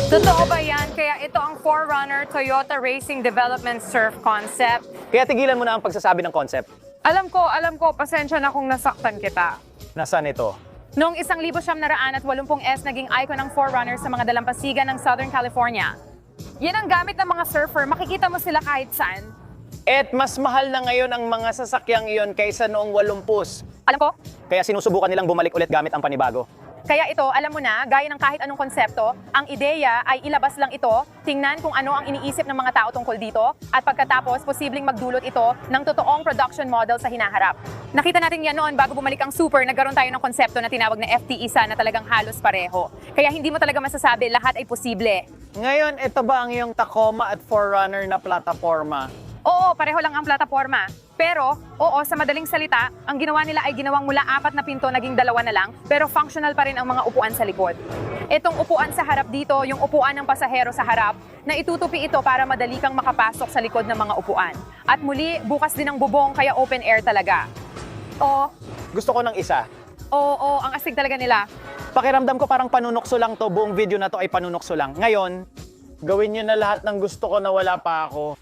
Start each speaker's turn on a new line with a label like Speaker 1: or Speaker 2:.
Speaker 1: Totoo ba yan? Kaya ito ang Forerunner Toyota Racing Development Surf Concept.
Speaker 2: Kaya tigilan mo na ang pagsasabi ng concept.
Speaker 1: Alam ko, pasensya na kung nasaktan kita.
Speaker 2: Nasaan ito?
Speaker 1: Noong 1980s naging icon ng Forerunner sa mga dalampasigan ng Southern California. Yan ang gamit ng mga surfer, makikita mo sila kahit saan.
Speaker 2: At mas mahal na ngayon ang mga sasakyang iyon kaysa noong 80s.
Speaker 1: Alam ko,
Speaker 2: Kaya sinusubukan nilang bumalik ulit gamit ang panibago.
Speaker 1: kaya ito, alam mo na, gaya ng kahit anong konsepto, ang ideya ay ilabas lang ito, tingnan kung ano ang iniisip ng mga tao tungkol dito, at pagkatapos, posibleng magdulot ito ng totoong production model sa hinaharap. Nakita natin yan noon bago bumalik ang Super, nagkaroon tayo ng konsepto na tinawag na FT-ISA na talagang halos pareho. Kaya hindi mo talaga masasabi lahat ay posible.
Speaker 2: Ngayon, ito ba ang iyong Tacoma at Forerunner na plataforma?
Speaker 1: Oo, pareho lang ang plataforma. Pero, oo, sa madaling salita, ang ginawa nila ay ginawang mula 4 na pinto naging 2 na lang, pero functional pa rin ang mga upuan sa likod. Itong upuan sa harap dito, yung upuan ng pasahero sa harap, na itutupi ito para madali kang makapasok sa likod ng mga upuan. At muli, bukas din ang bubong kaya open air talaga. Oo,
Speaker 2: Gusto ko ng isa.
Speaker 1: oo, ang astig talaga nila.
Speaker 2: Pakiramdam ko parang panunokso lang to. Buong video na to ay panunokso lang. Ngayon, gawin nyo na lahat ng gusto ko na wala pa ako.